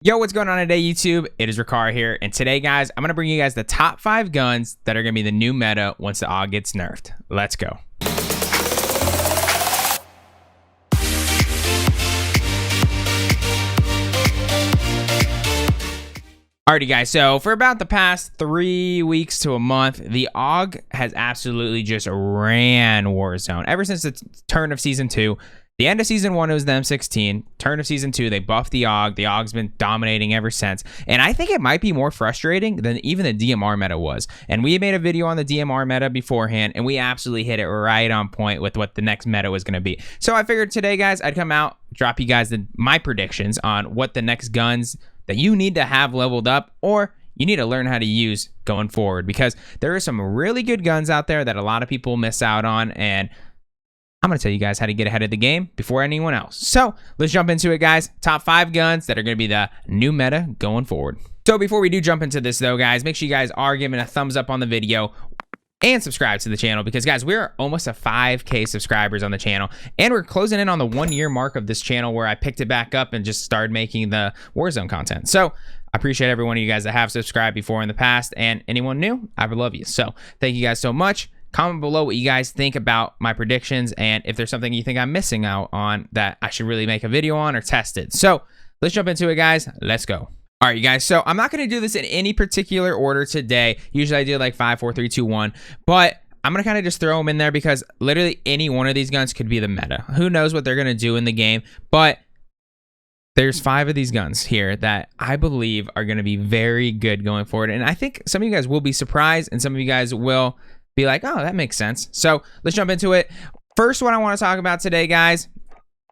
Yo, what's going on today, YouTube? It is Rikar here, and today, guys, I'm going to bring you guys the top 5 guns that are going to be the new meta once the AUG gets nerfed. Let's go. Alrighty, guys, so for about the past 3 weeks to a month, the AUG has absolutely just ran Warzone. Ever since the turn of Season 2, the end of Season 1, it was the M16. Turn of Season 2, they buffed the AUG. The AUG's been dominating ever since. And I think it might be more frustrating than even the DMR meta was. And we made a video on the DMR meta beforehand, and we absolutely hit it right on point with what the next meta was going to be. So I figured today, guys, I'd come out, drop you guys my predictions on what the next guns that you need to have leveled up or you need to learn how to use going forward, because there are some really good guns out there that a lot of people miss out on, and I'm going to tell you guys how to get ahead of the game before anyone else. So let's jump into it, guys. Top 5 guns that are going to be the new meta going forward. So before we do jump into this, though, guys, make sure you guys are giving a thumbs up on the video and subscribe to the channel, because, guys, we're almost at 5K subscribers on the channel, and we're closing in on the 1-year mark of this channel where I picked it back up and just started making the Warzone content. So I appreciate every one of you guys that have subscribed before in the past, and anyone new, I would love you. So thank you guys so much. Comment below what you guys think about my predictions, and if there's something you think I'm missing out on that I should really make a video on or test it. So let's jump into it, guys. Let's go. All right, you guys, so I'm not going to do this in any particular order today. Usually I do like 5, 4, 3, 2, 1, but I'm going to kind of just throw them in there because literally any one of these guns could be the meta. Who knows what they're going to do in the game, but there's 5 of these guns here that I believe are going to be very good going forward, and I think some of you guys will be surprised, and some of you guys will be like, oh, that makes sense. So let's jump into it. First one I want to talk about today, guys,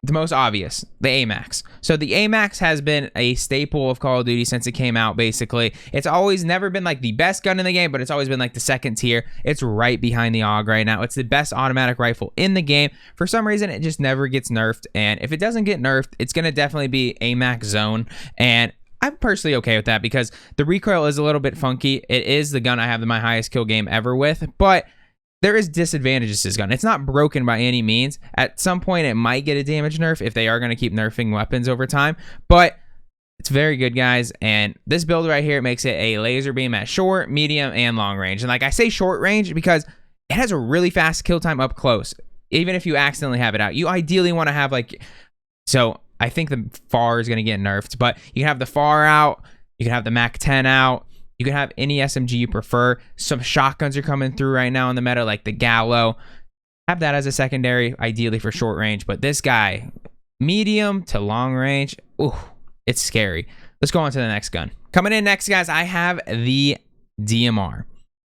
the most obvious, the AMAX. So the AMAX has been a staple of Call of Duty since it came out, basically. It's always never been like the best gun in the game, but it's always been like the second tier. It's right behind the AUG right now. It's the best automatic rifle in the game. For some reason, it just never gets nerfed, and if it doesn't get nerfed, it's going to definitely be AMAX zone, and I'm personally okay with that because the recoil is a little bit funky. It is the gun I have my highest kill game ever with, but there is disadvantages to this gun. It's not broken by any means. At some point, it might get a damage nerf if they are going to keep nerfing weapons over time, but it's very good, guys. And this build right here makes it a laser beam at short, medium, and long range. And like I say short range because it has a really fast kill time up close. Even if you accidentally have it out, you ideally want to have like, so I think the FAR is going to get nerfed, but you can have the FAR out, you can have the MAC 10 out, you can have any SMG you prefer. Some shotguns are coming through right now in the meta, like the Gallo. Have that as a secondary, ideally for short range, but this guy, medium to long range, ooh, it's scary. Let's go on to the next gun. Coming in next, guys, I have the DMR.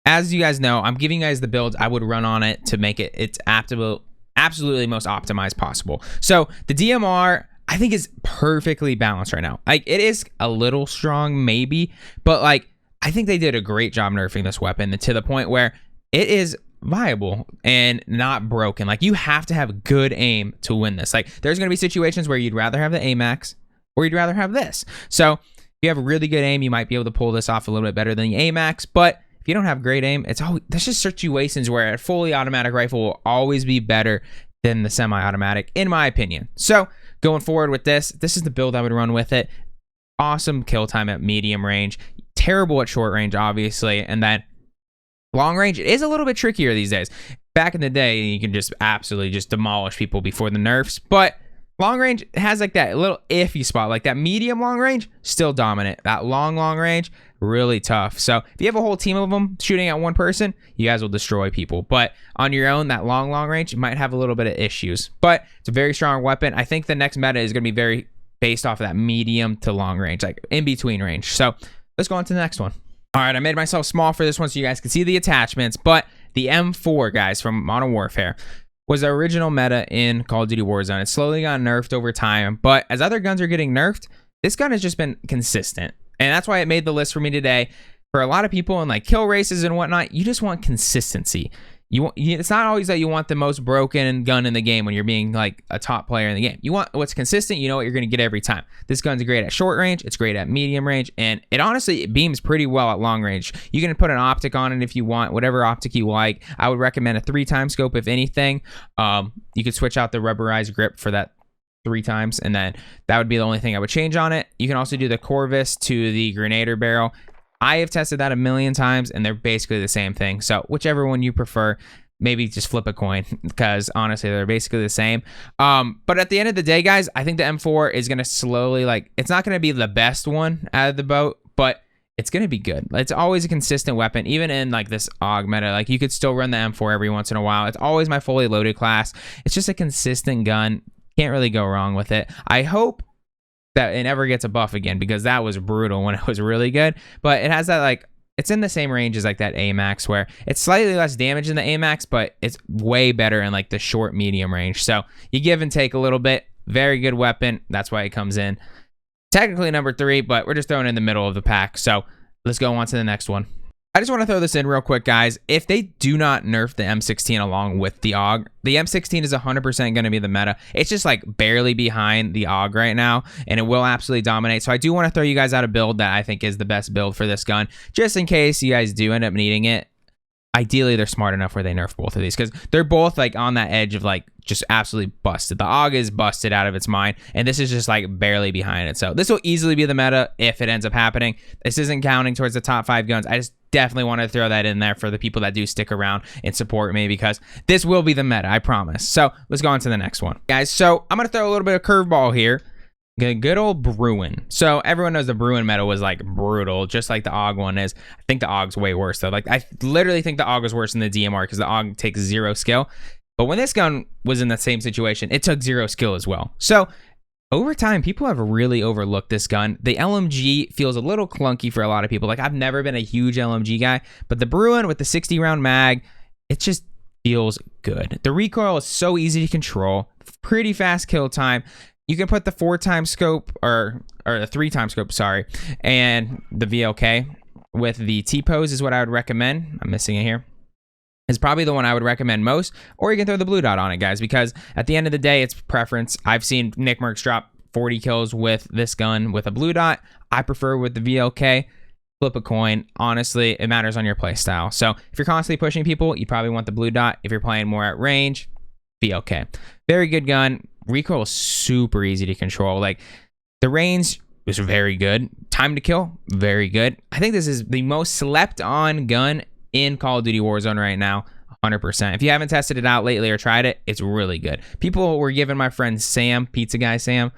As you guys know, I'm giving you guys the builds I would run on it to make it its absolutely most optimized possible. So the DMR, I think, is perfectly balanced right now. Like, it is a little strong maybe, but like I think they did a great job nerfing this weapon to the point where it is viable and not broken. Like, you have to have good aim to win this. Like, there's going to be situations where you'd rather have the AMAX or you'd rather have this. So if you have really good aim, you might be able to pull this off a little bit better than the AMAX, but if you don't have great aim, there's just situations where a fully automatic rifle will always be better than the semi-automatic, in my opinion. So going forward with this is the build I would run with it. Awesome kill time at medium range, terrible at short range, obviously, and then long range, it is a little bit trickier these days. Back in the day, you can just absolutely just demolish people before the nerfs, but long range has like that little iffy spot. Like that medium long range, still dominant. That long range, really tough. So if you have a whole team of them shooting at one person, you guys will destroy people. But on your own, that long range, you might have a little bit of issues. But it's a very strong weapon. I think the next meta is going to be very based off of that medium to long range, like in between range. So let's go on to the next one. All right, I made myself small for this one so you guys can see the attachments, but the M4, guys, from Modern Warfare was the original meta in Call of Duty Warzone. It slowly got nerfed over time, but as other guns are getting nerfed, this gun has just been consistent. And that's why it made the list for me today. For a lot of people in like kill races and whatnot, you just want consistency. It's not always that you want the most broken gun in the game when you're being like a top player in the game. You want what's consistent. You know what you're going to get every time. This gun's great at short range. It's great at medium range. And it beams pretty well at long range. You can put an optic on it if you want, whatever optic you like. I would recommend a 3-time scope if anything. You could switch out the rubberized grip for that 3 times, and then that would be the only thing I would change on it. You can also do the Corvus to the Grenadier barrel. I have tested that a million times, and they're basically the same thing. So whichever one you prefer, maybe just flip a coin, because honestly, they're basically the same. But at the end of the day, guys, I think the M4 is going to slowly, like, it's not going to be the best one out of the boat, but it's going to be good. It's always a consistent weapon, even in like this AUG meta. Like, you could still run the M4 every once in a while. It's always my fully loaded class. It's just a consistent gun. Can't really go wrong with it. I hope that it never gets a buff again, because that was brutal when it was really good. But it has that, like, it's in the same range as like that AMAX, where it's slightly less damage than the AMAX, but it's way better in like the short medium range. So you give and take a little bit. Very good weapon. That's why it comes in technically number 3, but we're just throwing it in the middle of the pack. So let's go on to the next one. I just want to throw this in real quick, guys. If they do not nerf the M16 along with the AUG, the M16 is 100% going to be the meta. It's just like barely behind the AUG right now, and it will absolutely dominate. So I do want to throw you guys out a build that I think is the best build for this gun, just in case you guys do end up needing it. Ideally, they're smart enough where they nerf both of these, because they're both like on that edge of like just absolutely busted. The AUG is busted out of its mind, and this is just like barely behind it. So this will easily be the meta if it ends up happening. This isn't counting towards the top 5 guns. I just definitely want to throw that in there for the people that do stick around and support me, because this will be the meta, I promise. So let's go on to the next one, guys. So I'm going to throw a little bit of curveball here. Good old Bruen. So everyone knows the Bruen meta was like brutal, just like the AUG one is. I think the AUG's way worse though. Like, I literally think the AUG was worse than the DMR, because the AUG takes 0 skill. But when this gun was in the same situation, it took 0 skill as well. So over time, people have really overlooked this gun. The LMG feels a little clunky for a lot of people. Like, I've never been a huge LMG guy, but the Bruen with the 60 round mag, it just feels good. The recoil is so easy to control, pretty fast kill time. You can put the 4x scope or the 3x scope, sorry, and the VLK with the T-pose is what I would recommend. I'm missing it here. Is probably the one I would recommend most, or you can throw the blue dot on it, guys, because at the end of the day, it's preference. I've seen Nick Merckx drop 40 kills with this gun with a blue dot. I prefer with the VLK. Flip a coin. Honestly, it matters on your play style. So if you're constantly pushing people, you probably want the blue dot. If you're playing more at range, VLK. Very good gun. Recoil is super easy to control. Like, the range was very good. Time to kill, very good. I think this is the most slept on gun in Call of Duty Warzone right now, 100%. If you haven't tested it out lately or tried it, it's really good. People were giving my friend Sam, pizza guy Sam,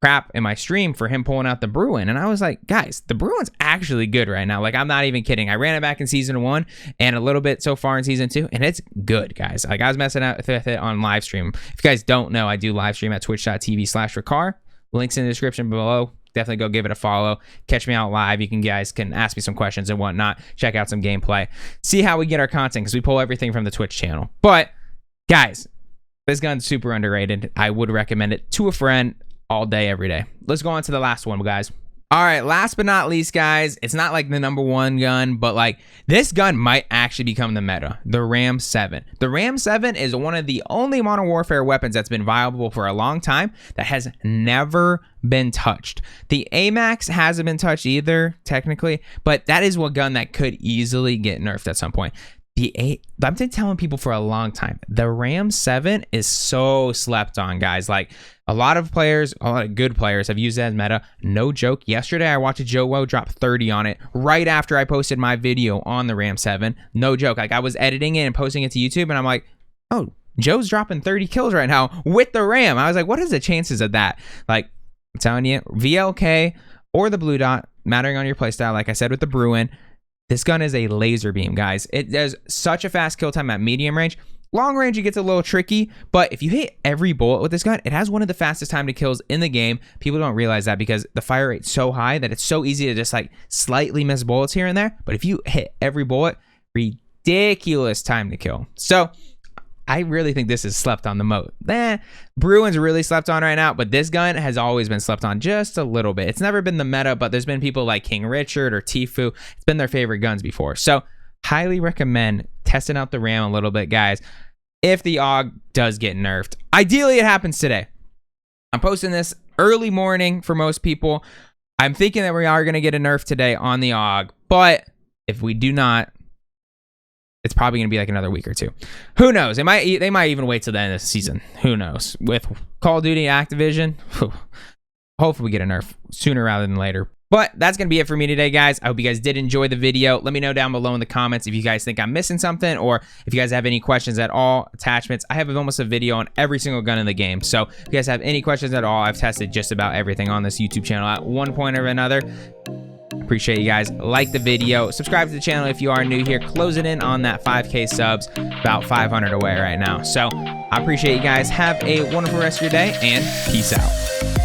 crap in my stream for him pulling out the Bruen, and I was like, guys, the Bruen's actually good right now. Like, I'm not even kidding. I ran it back in season 1 and a little bit so far in season 2, and it's good, guys. Like, I was messing out with it on live stream. If you guys don't know, I do live stream at twitch.tv/Rikar. Links in the description below. Definitely go give it a follow. Catch me out live. You guys can ask me some questions and whatnot. Check out some gameplay. See how we get our content, because we pull everything from the Twitch channel. But guys, this gun's super underrated. I would recommend it to a friend all day, every day. Let's go on to the last one, guys. All right, last but not least, guys, it's not like the #1 gun, but like, this gun might actually become the meta, the Ram 7. The Ram 7 is one of the only Modern Warfare weapons that's been viable for a long time that has never been touched. The AMAX hasn't been touched either, technically, but that is one gun that could easily get nerfed at some point. I've been telling people for a long time, the Ram 7 is so slept on, guys. Like, a lot of players, a lot of good players have used it as meta. No joke. Yesterday, I watched a Joe Woe drop 30 on it right after I posted my video on the Ram 7. No joke. Like, I was editing it and posting it to YouTube, and I'm like, oh, Joe's dropping 30 kills right now with the Ram. I was like, what is the chances of that? Like, I'm telling you, VLK or the blue dot, mattering on your playstyle, like I said with the Bruen. This gun is a laser beam, guys. It does such a fast kill time at medium range. Long range, it gets a little tricky, but if you hit every bullet with this gun, it has one of the fastest time to kills in the game. People don't realize that, because the fire rate's so high that it's so easy to just like slightly miss bullets here and there. But if you hit every bullet, ridiculous time to kill. So I really think this is slept on the most. Bruen's really slept on right now, but this gun has always been slept on just a little bit. It's never been the meta, but there's been people like King Richard or Tfue. It's been their favorite guns before. So highly recommend testing out the Ram a little bit, guys, if the AUG does get nerfed. Ideally, it happens today. I'm posting this early morning for most people. I'm thinking that we are going to get a nerf today on the AUG, but if we do not, it's probably going to be like another week or two. Who knows? They might even wait till the end of the season. Who knows? With Call of Duty Activision, hopefully we get a nerf sooner rather than later. But that's going to be it for me today, guys. I hope you guys did enjoy the video. Let me know down below in the comments if you guys think I'm missing something, or if you guys have any questions at all, attachments. I have almost a video on every single gun in the game. So if you guys have any questions at all, I've tested just about everything on this YouTube channel at one point or another. Appreciate you guys. Like the video. Subscribe to the channel if you are new here. Closing in on that 5K subs. About 500 away right now. So I appreciate you guys. Have a wonderful rest of your day, and peace out.